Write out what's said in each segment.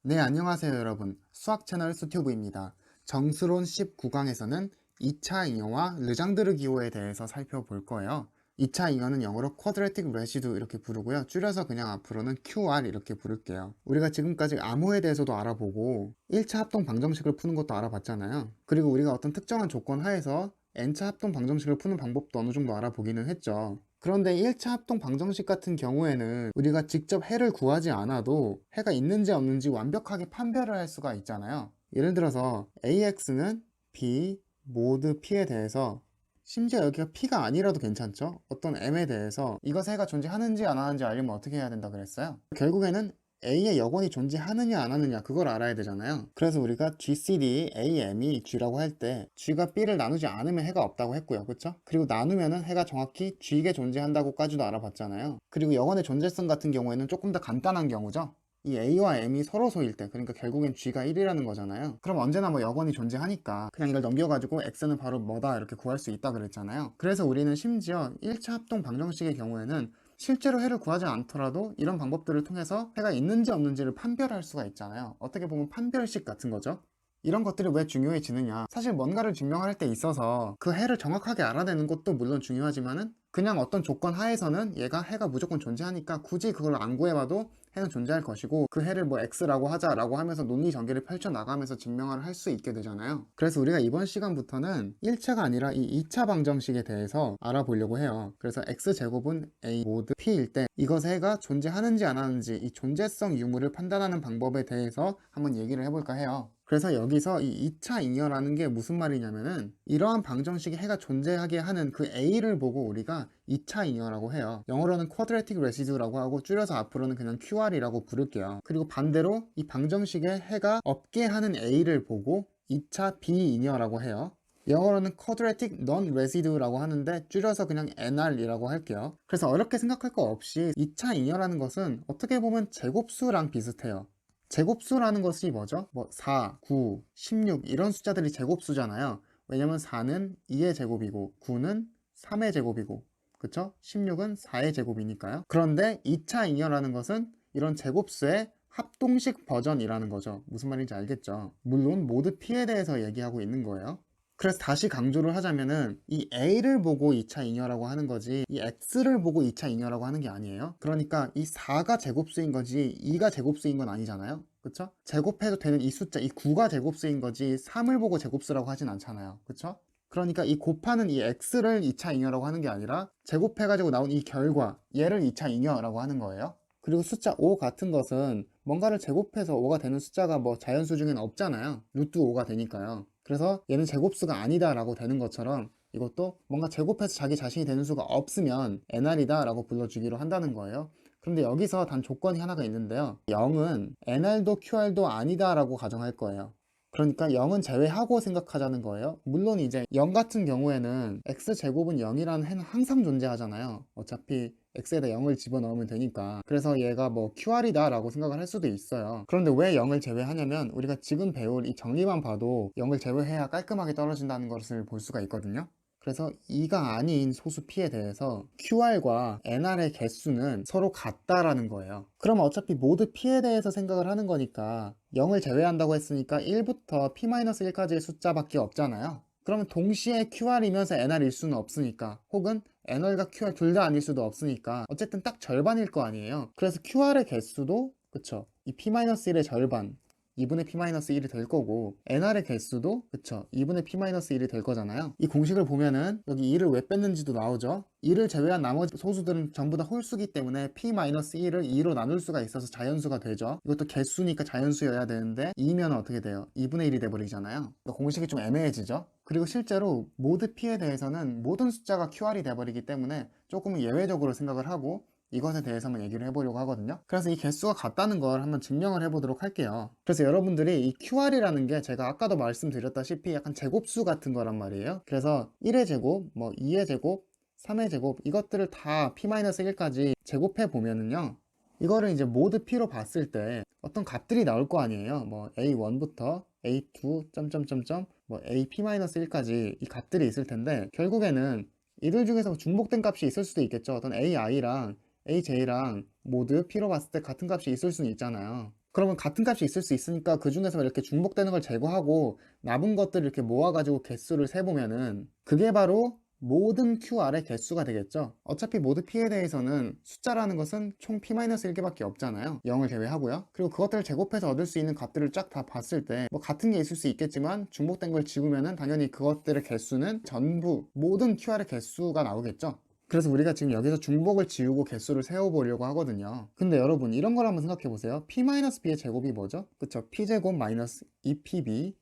네, 안녕하세요, 여러분. 수학 채널 수튜브입니다. 정수론 19강에서는 2차 잉여와 르장드르 기호에 대해서 살펴볼 거예요. 2차 잉여는 영어로 Quadratic Residue 이렇게 부르고요. 줄여서 그냥 앞으로는 QR 이렇게 부를게요. 우리가 지금까지 암호에 대해서도 알아보고 1차 합동 방정식을 푸는 것도 알아봤잖아요. 그리고 우리가 어떤 특정한 조건 하에서 n차 합동 방정식을 푸는 방법도 어느 정도 알아보기는 했죠. 그런데 1차 합동 방정식 같은 경우에는 우리가 직접 해를 구하지 않아도 해가 있는지 없는지 완벽하게 판별을 할 수가 있잖아요. 예를 들어서 AX는 B 모드 P에 대해서, 심지어 여기가 P가 아니라도 괜찮죠? 어떤 M에 대해서 이것 해가 존재하는지 안 하는지 알려면 어떻게 해야 된다 그랬어요? 결국에는 A의 여건이 존재하느냐 안 하느냐 그걸 알아야 되잖아요. 그래서 우리가 GCD AM이 G라고 할 때 G가 B를 나누지 않으면 해가 없다고 했고요. 그쵸? 그리고 나누면은 해가 정확히 G에 존재한다고까지도 알아봤잖아요. 그리고 여건의 존재성 같은 경우에는 조금 더 간단한 경우죠. 이 A와 M이 서로 소일 때, 그러니까 결국엔 G가 1이라는 거잖아요. 그럼 언제나 뭐 여건이 존재하니까 그냥 이걸 넘겨가지고 X는 바로 뭐다 이렇게 구할 수 있다 그랬잖아요. 그래서 우리는 심지어 1차 합동 방정식의 경우에는 실제로 해를 구하지 않더라도 이런 방법들을 통해서 해가 있는지 없는지를 판별할 수가 있잖아요. 어떻게 보면 판별식 같은 거죠. 이런 것들이 왜 중요해지느냐, 사실 뭔가를 증명할 때 있어서 그 해를 정확하게 알아내는 것도 물론 중요하지만은 그냥 어떤 조건 하에서는 얘가 해가 무조건 존재하니까 굳이 그걸 안 구해봐도 해는 존재할 것이고, 그 해를 뭐 X라고 하자라고 하면서 논리 전개를 펼쳐나가면서 증명을 할 수 있게 되잖아요. 그래서 우리가 이번 시간부터는 1차가 아니라 이 2차 방정식에 대해서 알아보려고 해요. 그래서 X제곱은 A 모드 P일 때 이것의 해가 존재하는지 안 하는지 이 존재성 유무를 판단하는 방법에 대해서 한번 얘기를 해볼까 해요. 그래서 여기서 이 2차 잉여라는 게 무슨 말이냐면은 이러한 방정식에 해가 존재하게 하는 그 A를 보고 우리가 2차 잉여라고 해요. 영어로는 Quadratic Residue라고 하고 줄여서 앞으로는 그냥 QR이라고 부를게요. 그리고 반대로 이 방정식에 해가 없게 하는 A를 보고 2차 비잉여라고 해요. 영어로는 Quadratic Non-Residue라고 하는데 줄여서 그냥 NR이라고 할게요. 그래서 어렵게 생각할 거 없이 2차 잉여라는 것은 어떻게 보면 제곱수랑 비슷해요. 제곱수라는 것이 뭐죠? 뭐 4, 9, 16 이런 숫자들이 제곱수잖아요. 왜냐면 4는 2의 제곱이고 9는 3의 제곱이고, 그쵸? 16은 4의 제곱이니까요. 그런데 2차 잉여라는 것은 이런 제곱수의 합동식 버전이라는 거죠. 무슨 말인지 알겠죠? 물론 모드 P에 대해서 얘기하고 있는 거예요. 그래서 다시 강조를 하자면은 이 A를 보고 2차 잉여라고 하는 거지 이 X를 보고 2차 잉여라고 하는 게 아니에요. 그러니까 이 4가 제곱수인 거지 2가 제곱수인 건 아니잖아요. 그쵸? 제곱해도 되는 이 숫자, 이 9가 제곱수인 거지 3을 보고 제곱수라고 하진 않잖아요. 그쵸? 그러니까 이 곱하는 이 X를 2차 잉여라고 하는 게 아니라 제곱해가지고 나온 이 결과, 얘를 2차 잉여라고 하는 거예요. 그리고 숫자 5 같은 것은 뭔가를 제곱해서 5가 되는 숫자가 뭐 자연수 중에는 없잖아요. 루트 5가 되니까요. 그래서 얘는 제곱수가 아니다 라고 되는 것처럼 이것도 뭔가 제곱해서 자기 자신이 되는 수가 없으면 NR이다 라고 불러주기로 한다는 거예요. 그런데 여기서 단 조건이 하나가 있는데요. 0은 NR도 QR도 아니다 라고 가정할 거예요. 그러니까 0은 제외하고 생각하자는 거예요. 물론 이제 0 같은 경우에는 x제곱은 0이라는 해는 항상 존재하잖아요. 어차피 x에다 0을 집어넣으면 되니까. 그래서 얘가 뭐 QR이다 라고 생각을 할 수도 있어요. 그런데 왜 0을 제외하냐면 우리가 지금 배울 이 정리만 봐도 0을 제외해야 깔끔하게 떨어진다는 것을 볼 수가 있거든요. 그래서 2가 아닌 소수 P에 대해서 QR과 NR의 개수는 서로 같다라는 거예요. 그럼 어차피 모두 P에 대해서 생각을 하는 거니까 0을 제외한다고 했으니까 1부터 P-1까지의 숫자밖에 없잖아요. 그러면 동시에 QR이면서 NR일 수는 없으니까, 혹은 NR과 QR 둘 다 아닐 수도 없으니까 어쨌든 딱 절반일 거 아니에요. 그래서 QR의 개수도 그쵸, 이 P-1의 절반 2분의 P-1이 될 거고, NR의 개수도 그쵸 2분의 P-1이 될 거잖아요. 이 공식을 보면은 여기 2를 왜 뺐는지도 나오죠. 2를 제외한 나머지 소수들은 전부 다 홀수기 때문에 P-1을 2로 나눌 수가 있어서 자연수가 되죠. 이것도 개수니까 자연수여야 되는데 2면 어떻게 돼요? 2분의 1이 돼버리잖아요. 그러니까 공식이 좀 애매해지죠. 그리고 실제로 모드 P에 대해서는 모든 숫자가 QR이 돼버리기 때문에 조금은 예외적으로 생각을 하고 이것에 대해서 한번 얘기를 해보려고 하거든요. 그래서 이 개수가 같다는 걸 한번 증명을 해보도록 할게요. 그래서 여러분들이 이 QR이라는 게 제가 아까도 말씀드렸다시피 약간 제곱수 같은 거란 말이에요. 그래서 1의 제곱, 뭐 2의 제곱, 3의 제곱 이것들을 다 P-1까지 제곱해 보면은요, 이거를 이제 모드 P로 봤을 때 어떤 값들이 나올 거 아니에요. 뭐 A1부터 A2 점점점점 뭐 AP-1까지 이 값들이 있을 텐데, 결국에는 이들 중에서 중복된 값이 있을 수도 있겠죠. 어떤 AI랑 AJ랑 모두 P로 봤을 때 같은 값이 있을 수는 있잖아요. 그러면 같은 값이 있을 수 있으니까 그 중에서 이렇게 중복되는 걸 제거하고 남은 것들을 이렇게 모아가지고 개수를 세보면은 그게 바로 모든 QR의 개수가 되겠죠. 어차피 모드 P에 대해서는 숫자라는 것은 총 P-1개밖에 없잖아요. 0을 제외하고요. 그리고 그것들을 제곱해서 얻을 수 있는 값들을 쫙 다 봤을 때 뭐 같은 게 있을 수 있겠지만 중복된 걸 지우면은 당연히 그것들의 개수는 전부 모든 QR의 개수가 나오겠죠. 그래서 우리가 지금 여기서 중복을 지우고 개수를 세워보려고 하거든요. 근데 여러분 이런 걸 한번 생각해 보세요. P-B의 제곱이 뭐죠? 그쵸? P제곱 마이너스 2PB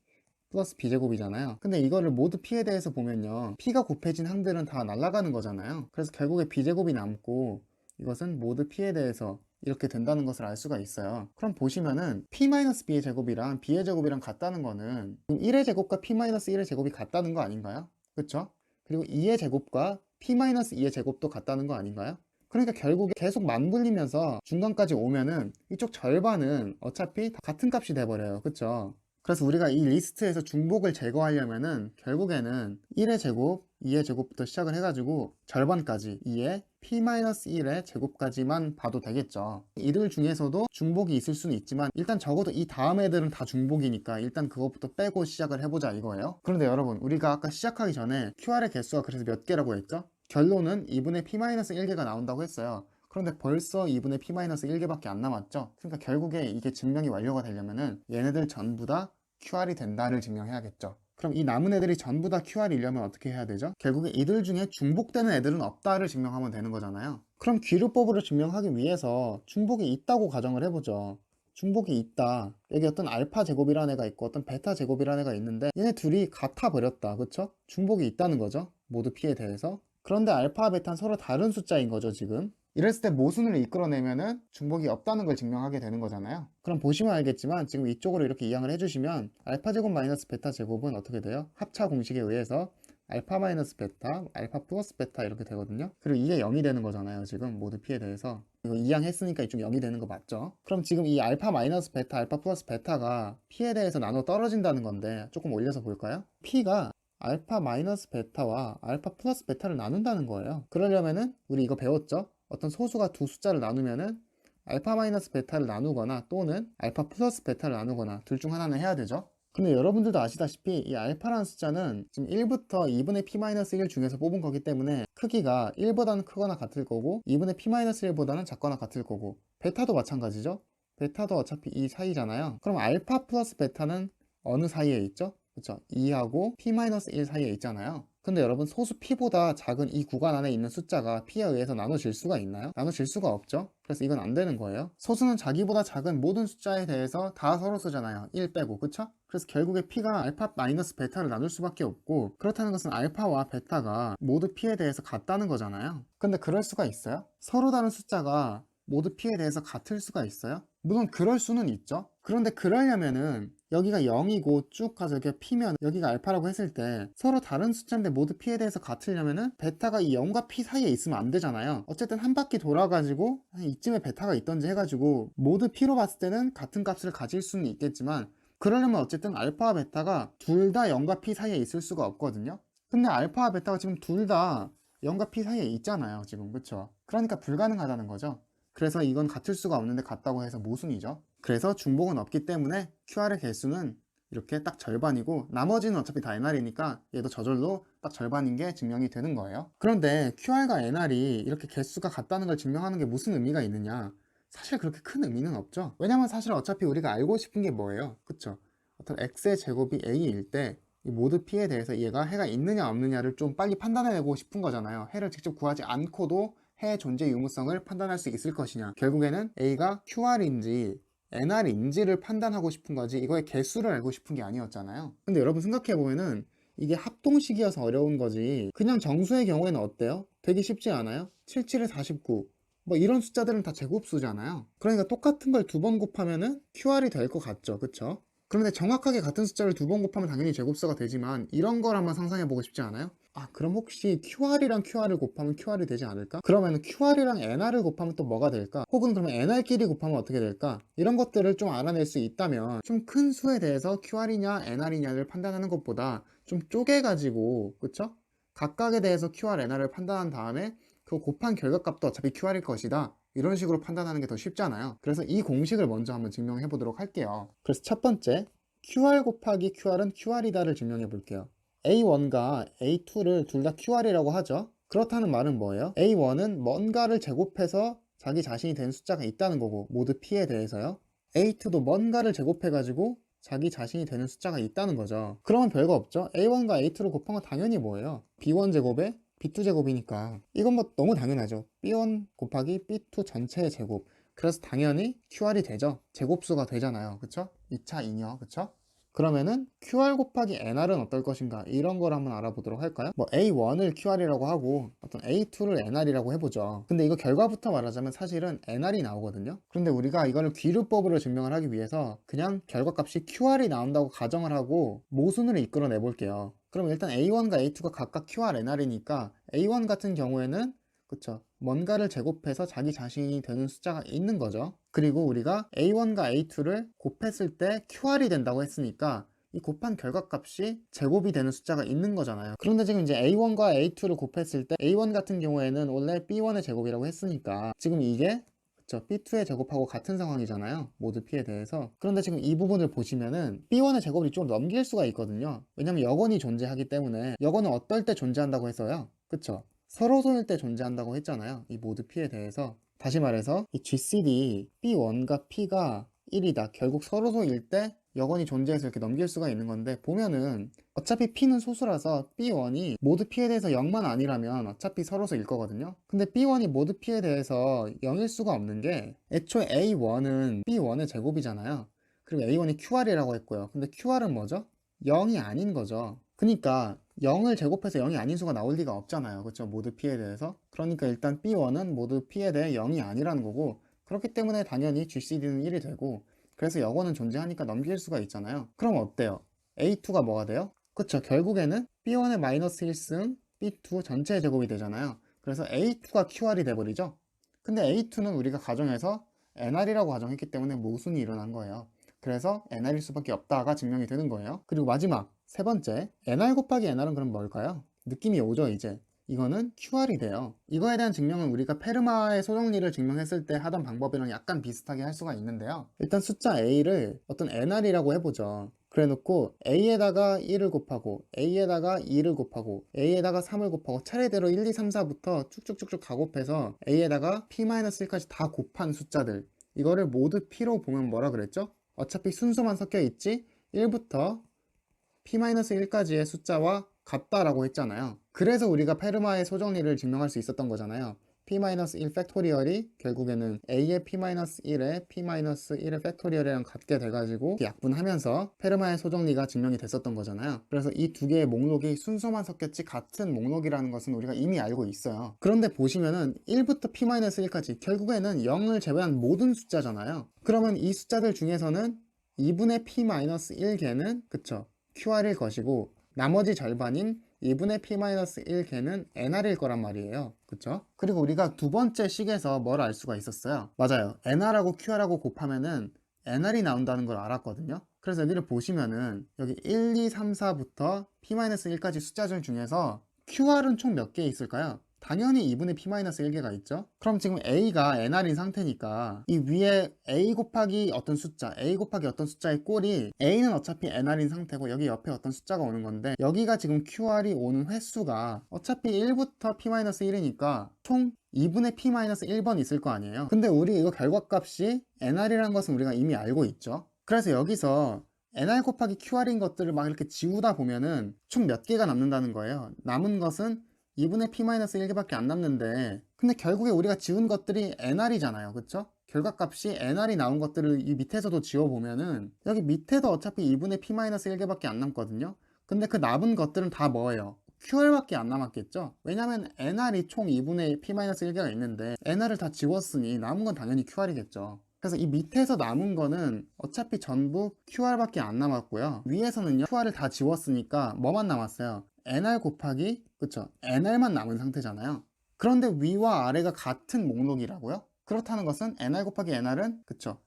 플러스 B제곱이잖아요. 근데 이거를 모두 P에 대해서 보면요, P가 곱해진 항들은 다 날아가는 거잖아요. 그래서 결국에 B제곱이 남고 이것은 모두 P에 대해서 이렇게 된다는 것을 알 수가 있어요. 그럼 보시면은 P-B의 제곱이랑 B의 제곱이랑 같다는 거는 1의 제곱과 P-1의 제곱이 같다는 거 아닌가요? 그쵸? 그리고 2의 제곱과 P-2의 제곱도 같다는 거 아닌가요? 그러니까 결국에 계속 맞물리면서 중간까지 오면은 이쪽 절반은 어차피 다 같은 값이 돼버려요. 그쵸? 그래서 우리가 이 리스트에서 중복을 제거하려면은 결국에는 1의 제곱, 2의 제곱부터 시작을 해가지고 절반까지 2의 P-1의 제곱까지만 봐도 되겠죠. 이들 중에서도 중복이 있을 수는 있지만 일단 적어도 이 다음 애들은 다 중복이니까 일단 그것부터 빼고 시작을 해보자 이거예요. 그런데 여러분 우리가 아까 시작하기 전에 QR의 개수가 그래서 몇 개라고 했죠? 결론은 2분의 P-1개가 나온다고 했어요. 그런데 벌써 2분의 P-1개밖에 안 남았죠. 그러니까 결국에 이게 증명이 완료가 되려면은 얘네들 전부 다 QR이 된다를 증명해야겠죠. 그럼 이 남은 애들이 전부 다 QR이려면 어떻게 해야 되죠? 결국에 이들 중에 중복되는 애들은 없다를 증명하면 되는 거잖아요. 그럼 귀류법으로 증명하기 위해서 중복이 있다고 가정을 해보죠. 중복이 있다. 여기 어떤 알파 제곱이라는 애가 있고 어떤 베타 제곱이라는 애가 있는데 얘네 둘이 같아 버렸다. 그쵸? 중복이 있다는 거죠. 모두 P에 대해서. 그런데 알파와 베타는 서로 다른 숫자인 거죠, 지금. 이랬을 때 모순을 이끌어내면은 중복이 없다는 걸 증명하게 되는 거잖아요. 그럼 보시면 알겠지만 지금 이쪽으로 이렇게 이항을 해주시면 알파 제곱 마이너스 베타 제곱은 어떻게 돼요? 합차 공식에 의해서 알파 마이너스 베타, 알파 플러스 베타 이렇게 되거든요. 그리고 이게 0이 되는 거잖아요. 지금 모두 P에 대해서. 이거 이항했으니까 이쪽 0이 되는 거 맞죠? 그럼 지금 이 알파 마이너스 베타, 알파 플러스 베타가 P에 대해서 나눠 떨어진다는 건데 조금 올려서 볼까요? P가 알파 마이너스 베타와 알파 플러스 베타를 나눈다는 거예요. 그러려면은 우리 이거 배웠죠? 어떤 소수가 두 숫자를 나누면은 알파 마이너스 베타를 나누거나 또는 알파 플러스 베타를 나누거나 둘 중 하나는 해야 되죠. 근데 여러분들도 아시다시피 이 알파라는 숫자는 지금 1부터 2분의 P-1 중에서 뽑은 거기 때문에 크기가 1보다는 크거나 같을 거고 2분의 P-1보다는 작거나 같을 거고 베타도 마찬가지죠. 베타도 어차피 이 사이잖아요. 그럼 알파 플러스 베타는 어느 사이에 있죠? 그쵸? 2하고 P-1 사이에 있잖아요. 근데 여러분 소수 P보다 작은 이 구간 안에 있는 숫자가 P에 의해서 나눠질 수가 있나요? 나눠질 수가 없죠. 그래서 이건 안 되는 거예요. 소수는 자기보다 작은 모든 숫자에 대해서 다 서로 쓰잖아요. 1 빼고, 그쵸? 그래서 결국에 P가 알파 마이너스 베타를 나눌 수밖에 없고 그렇다는 것은 알파와 베타가 모두 P에 대해서 같다는 거잖아요. 근데 그럴 수가 있어요? 서로 다른 숫자가 모두 P에 대해서 같을 수가 있어요? 물론 그럴 수는 있죠. 그런데 그러려면은 여기가 0이고 쭉 가서 이렇게 P면 여기가 알파라고 했을 때 서로 다른 숫자인데 모두 P에 대해서 같으려면은 베타가 이 0과 P 사이에 있으면 안 되잖아요. 어쨌든 한 바퀴 돌아가지고 이쯤에 베타가 있던지 해가지고 모두 P로 봤을 때는 같은 값을 가질 수는 있겠지만 그러려면 어쨌든 알파와 베타가 둘 다 0과 P 사이에 있을 수가 없거든요. 근데 알파와 베타가 지금 둘 다 0과 P 사이에 있잖아요. 지금 그쵸? 그러니까 불가능하다는 거죠. 그래서 이건 같을 수가 없는데 같다고 해서 모순이죠. 그래서 중복은 없기 때문에 QR의 개수는 이렇게 딱 절반이고 나머지는 어차피 다 NR이니까 얘도 저절로 딱 절반인 게 증명이 되는 거예요. 그런데 QR과 NR이 이렇게 개수가 같다는 걸 증명하는 게 무슨 의미가 있느냐? 사실 그렇게 큰 의미는 없죠. 왜냐면 사실 어차피 우리가 알고 싶은 게 뭐예요? 그쵸? 어떤 X의 제곱이 A일 때 이 모드 P에 대해서 얘가 해가 있느냐 없느냐를 좀 빨리 판단해내고 싶은 거잖아요. 해를 직접 구하지 않고도 해의 존재 유무성을 판단할 수 있을 것이냐. 결국에는 A가 QR인지 NR인지를 판단하고 싶은 거지 이거의 개수를 알고 싶은 게 아니었잖아요. 근데 여러분 생각해보면은 이게 합동식이어서 어려운 거지 그냥 정수의 경우에는 어때요? 되게 쉽지 않아요? 77에 49 뭐 이런 숫자들은 다 제곱수잖아요. 그러니까 똑같은 걸 두 번 곱하면은 QR이 될 것 같죠. 그쵸? 그런데 정확하게 같은 숫자를 두 번 곱하면 당연히 제곱수가 되지만 이런 걸 한번 상상해보고 싶지 않아요? 아 그럼 혹시 QR이랑 QR을 곱하면 QR이 되지 않을까? 그러면 QR이랑 NR을 곱하면 또 뭐가 될까? 혹은 그러면 NR끼리 곱하면 어떻게 될까? 이런 것들을 좀 알아낼 수 있다면 좀 큰 수에 대해서 QR이냐 NR이냐를 판단하는 것보다 좀 쪼개가지고 그쵸? 각각에 대해서 QR, NR을 판단한 다음에 그 곱한 결과값도 어차피 QR일 것이다 이런 식으로 판단하는 게 더 쉽잖아요. 그래서 이 공식을 먼저 한번 증명해 보도록 할게요. 그래서 첫 번째, QR 곱하기 QR은 QR이다를 증명해 볼게요. A1과 A2를 둘 다 QR이라고 하죠. 그렇다는 말은 뭐예요? A1은 뭔가를 제곱해서 자기 자신이 되는 숫자가 있다는 거고, 모드 P에 대해서요. A2도 뭔가를 제곱해가지고 자기 자신이 되는 숫자가 있다는 거죠. 그러면 별거 없죠. A1과 A2를 곱한 건 당연히 뭐예요? B1 제곱에 B2 제곱이니까 이건 뭐 너무 당연하죠. B1 곱하기 B2 전체의 제곱. 그래서 당연히 QR이 되죠. 제곱수가 되잖아요. 그쵸? 2차 잉여. 그쵸? 그러면은 QR 곱하기 NR은 어떨 것인가, 이런 걸 한번 알아보도록 할까요? 뭐 A1을 QR이라고 하고 어떤 A2를 NR이라고 해보죠. 근데 이거 결과부터 말하자면 사실은 NR이 나오거든요. 그런데 우리가 이거를 귀류법으로 증명을 하기 위해서 그냥 결과값이 QR이 나온다고 가정을 하고 모순으로 이끌어내 볼게요. 그럼 일단 A1과 A2가 각각 QR, NR이니까 A1 같은 경우에는, 그쵸, 뭔가를 제곱해서 자기 자신이 되는 숫자가 있는 거죠. 그리고 우리가 A1과 A2를 곱했을 때 QR이 된다고 했으니까 이 곱한 결과값이 제곱이 되는 숫자가 있는 거잖아요. 그런데 지금 이제 A1과 A2를 곱했을 때 A1 같은 경우에는 원래 B1의 제곱이라고 했으니까 지금 이게, 그쵸, B2의 제곱하고 같은 상황이잖아요. 모드 P에 대해서. 그런데 지금 이 부분을 보시면은 B1의 제곱을 좀 넘길 수가 있거든요. 왜냐면 여건이 존재하기 때문에. 여건은 어떨 때 존재한다고 해서요. 그쵸? 서로소일 때 존재한다고 했잖아요. 이 모드 P에 대해서. 다시 말해서 이 GCD B1과 P가 1이다. 결국 서로소일 때 여건이 존재해서 이렇게 넘길 수가 있는 건데, 보면은 어차피 P는 소수라서 B1이 모드 P에 대해서 0만 아니라면 어차피 서로소일 거거든요. 근데 B1이 모드 P에 대해서 0일 수가 없는 게, 애초에 A1은 B1의 제곱이잖아요. 그리고 A1이 QR이라고 했고요. 근데 QR은 뭐죠? 0이 아닌 거죠. 그러니까 0을 제곱해서 0이 아닌 수가 나올 리가 없잖아요. 그렇죠? 모드 P에 대해서. 그러니까 일단 B1은 모드 P에 대해 0이 아니라는 거고, 그렇기 때문에 당연히 GCD는 1이 되고, 그래서 여건은 존재하니까 넘길 수가 있잖아요. 그럼 어때요? A2가 뭐가 돼요? 그쵸, 결국에는 B1의 마이너스 1승 B2 전체의 제곱이 되잖아요. 그래서 A2가 QR이 돼버리죠. 근데 A2는 우리가 가정해서 NR이라고 가정했기 때문에 모순이 일어난 거예요. 그래서 NR일 수밖에 없다가 증명이 되는 거예요. 그리고 마지막 세 번째, NR 곱하기 NR은 그럼 뭘까요? 느낌이 오죠, 이제. 이거는 QR이 돼요. 이거에 대한 증명은 우리가 페르마의 소정리를 증명했을 때 하던 방법이랑 약간 비슷하게 할 수가 있는데요. 일단 숫자 A를 어떤 NR이라고 해보죠. 그래 놓고 A에다가 1을 곱하고 A에다가 2를 곱하고 A에다가 3을 곱하고 차례대로 1, 2, 3, 4부터 쭉쭉쭉쭉 가곱해서 A에다가 P-1까지 다 곱한 숫자들, 이거를 모두 P로 보면 뭐라 그랬죠? 어차피 순서만 섞여 있지 1부터 P-1까지의 숫자와 같다라고 했잖아요. 그래서 우리가 페르마의 소정리를 증명할 수 있었던 거잖아요. P-1 팩토리얼이 결국에는 A의 P-1에 P-1의 팩토리얼이랑 같게 돼가지고 약분하면서 페르마의 소정리가 증명이 됐었던 거잖아요. 그래서 이 두 개의 목록이 순서만 섞였지 같은 목록이라는 것은 우리가 이미 알고 있어요. 그런데 보시면은 1부터 P-1까지 결국에는 0을 제외한 모든 숫자잖아요. 그러면 이 숫자들 중에서는 2분의 P-1개는, 그쵸, QR일 것이고 나머지 절반인 2분의 P-1개는 NR일 거란 말이에요. 그쵸? 그리고 우리가 두 번째 식에서 뭘 알 수가 있었어요. 맞아요. NR하고 QR하고 곱하면은 NR이 나온다는 걸 알았거든요. 그래서 여기를 보시면은 여기 1, 2, 3, 4부터 P-1까지 숫자들 중에서 QR은 총 몇 개 있을까요? 당연히 2분의 P-1개가 있죠. 그럼 지금 A가 NR인 상태니까 이 위에 A 곱하기 어떤 숫자, A 곱하기 어떤 숫자의 꼴이, A는 어차피 NR인 상태고 여기 옆에 어떤 숫자가 오는 건데, 여기가 지금 QR이 오는 횟수가 어차피 1부터 P-1이니까 총 2분의 P-1번 있을 거 아니에요. 근데 우리 이거 결과값이 NR이라는 것은 우리가 이미 알고 있죠. 그래서 여기서 NR 곱하기 QR인 것들을 막 이렇게 지우다 보면은 총 몇 개가 남는다는 거예요. 남은 것은 2분의 P-1개밖에 안 남는데, 근데 결국에 우리가 지운 것들이 NR이잖아요. 그쵸? 결과값이 NR이 나온 것들을 이 밑에서도 지워보면은 여기 밑에도 어차피 2분의 P-1개밖에 안 남거든요. 근데 그 남은 것들은 다 뭐예요? QR밖에 안 남았겠죠? 왜냐면 NR이 총 2분의 P-1개가 있는데 NR을 다 지웠으니 남은 건 당연히 QR이겠죠. 그래서 이 밑에서 남은 거는 어차피 전부 QR밖에 안 남았고요. 위에서는요, QR을 다 지웠으니까 뭐만 남았어요? NR 곱하기, 그쵸, NR만 남은 상태잖아요. 그런데 위와 아래가 같은 목록이라고요? 그렇다는 것은 NR 곱하기 NR은, 그쵸,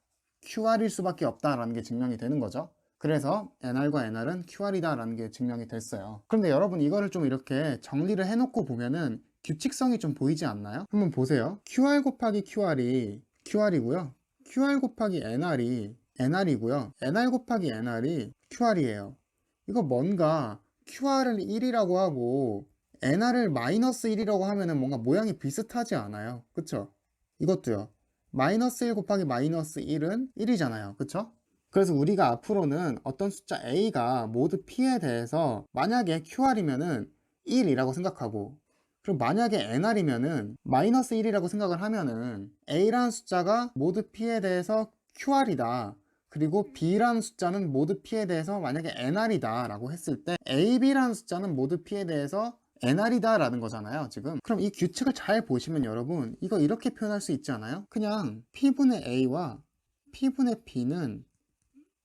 QR일 수밖에 없다라는 게 증명이 되는 거죠. 그래서 NR과 NR은 QR이다 라는 게 증명이 됐어요. 그런데 여러분, 이거를 좀 이렇게 정리를 해놓고 보면은 규칙성이 좀 보이지 않나요? 한번 보세요. QR 곱하기 QR이 QR이고요. QR 곱하기 NR이 NR이고요. NR 곱하기 NR이 QR이에요. 이거 뭔가 QR을 1이라고 하고 NR을 마이너스 1이라고 하면은 뭔가 모양이 비슷하지 않아요? 그쵸? 이것도요. 마이너스 1 곱하기 마이너스 1은 1이잖아요. 그쵸? 그래서 우리가 앞으로는 어떤 숫자 A가 모두 P에 대해서 만약에 QR이면은 1이라고 생각하고, 그리고 만약에 NR이면은 마이너스 1이라고 생각을 하면은 A라는 숫자가 모두 P에 대해서 QR이다. 그리고 B라는 숫자는 모두 P에 대해서 만약에 NR이다 라고 했을 때 A, B라는 숫자는 모두 P에 대해서 NR이다 라는 거잖아요, 지금. 그럼 이 규칙을 잘 보시면 여러분, 이거 이렇게 표현할 수 있지 않아요? 그냥 P분의 A와 P분의 B는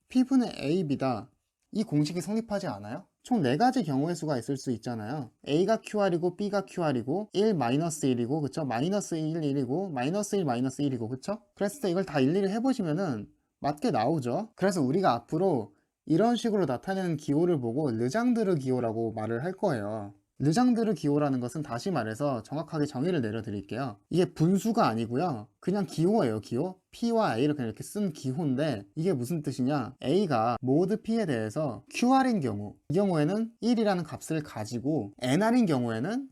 P분의 AB다. 이 공식이 성립하지 않아요? 총 4가지 경우의 수가 있을 수 있잖아요. A가 QR이고 B가 QR이고 1, 마이너스 1이고 그쵸? 마이너스 1, 1이고 마이너스 1, 마이너스 1이고 그쵸? 그랬을 때 이걸 다 일일이 해보시면은 맞게 나오죠. 그래서 우리가 앞으로 이런 식으로 나타내는 기호를 보고 르장드르 기호라고 말을 할 거예요. 르장드르 기호라는 것은 다시 말해서 정확하게 정의를 내려드릴게요. 이게 분수가 아니고요. 그냥 기호예요, 기호. P와 A를 그냥 이렇게 쓴 기호인데 이게 무슨 뜻이냐? A가 모드 P에 대해서 QR인 경우, 이 경우에는 1이라는 값을 가지고 NR인 경우에는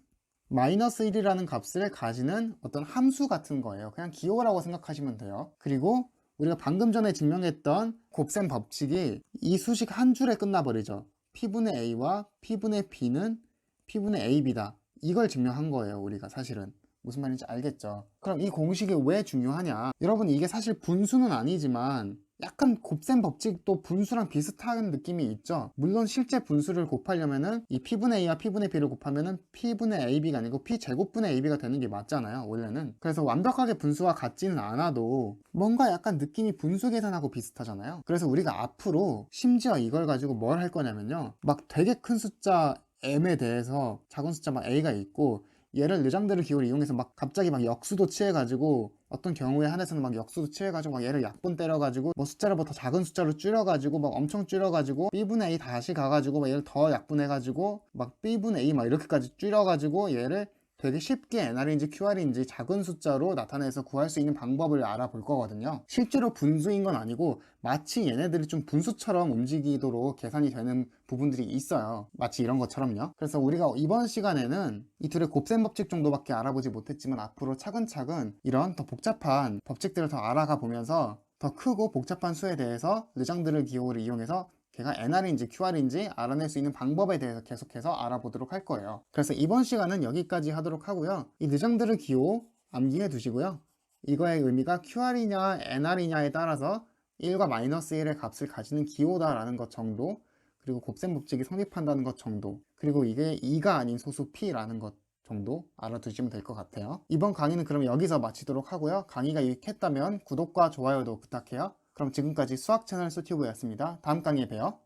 마이너스 1이라는 값을 가지는 어떤 함수 같은 거예요. 그냥 기호라고 생각하시면 돼요. 그리고 우리가 방금 전에 증명했던 곱셈 법칙이 이 수식 한 줄에 끝나버리죠. P분의 A와 P분의 B는 P분의 AB다. 이걸 증명한 거예요, 우리가 사실은. 무슨 말인지 알겠죠? 그럼 이 공식이 왜 중요하냐? 여러분, 이게 사실 분수는 아니지만 약간 곱셈 법칙도 분수랑 비슷한 느낌이 있죠? 물론 실제 분수를 곱하려면은 이 P분의 A와 P분의 B를 곱하면은 P분의 AB가 아니고 P제곱분의 AB가 되는 게 맞잖아요, 원래는. 그래서 완벽하게 분수와 같지는 않아도 뭔가 약간 느낌이 분수 계산하고 비슷하잖아요. 그래서 우리가 앞으로 심지어 이걸 가지고 뭘 할 거냐면요. 막 되게 큰 숫자 M에 대해서 작은 숫자 막 A가 있고 얘를 르장드르 기호를 이용해서 막 갑자기 막 역수도 취해가지고 어떤 경우에 한해서는 막 역수도 취해가지고 막 얘를 약분 때려가지고 뭐 숫자를 뭐 더 작은 숫자로 줄여가지고 막 엄청 줄여가지고 B분의 A 다시 가가지고 막 얘를 더 약분해가지고 막 B분의 A 막 이렇게까지 줄여가지고 얘를 되게 쉽게 NR인지 QR인지 작은 숫자로 나타내서 구할 수 있는 방법을 알아볼 거거든요. 실제로 분수인 건 아니고 마치 얘네들이 좀 분수처럼 움직이도록 계산이 되는 부분들이 있어요. 마치 이런 것처럼요. 그래서 우리가 이번 시간에는 이 둘의 곱셈 법칙 정도밖에 알아보지 못했지만 앞으로 차근차근 이런 더 복잡한 법칙들을 더 알아가 보면서 더 크고 복잡한 수에 대해서 르장드르 기호를 이용해서 걔가 NR인지 QR인지 알아낼 수 있는 방법에 대해서 계속해서 알아보도록 할 거예요. 그래서 이번 시간은 여기까지 하도록 하고요. 이 르장드르 기호 암기해 두시고요. 이거의 의미가 QR이냐 NR이냐에 따라서 1과 마이너스 1의 값을 가지는 기호다라는 것 정도, 그리고 곱셈 법칙이 성립한다는 것 정도, 그리고 이게 2가 아닌 소수 P라는 것 정도 알아두시면 될 것 같아요. 이번 강의는 그럼 여기서 마치도록 하고요. 강의가 유익했다면 구독과 좋아요도 부탁해요. 그럼 지금까지 수학 채널 수튜브였습니다. 다음 강의에 봬요.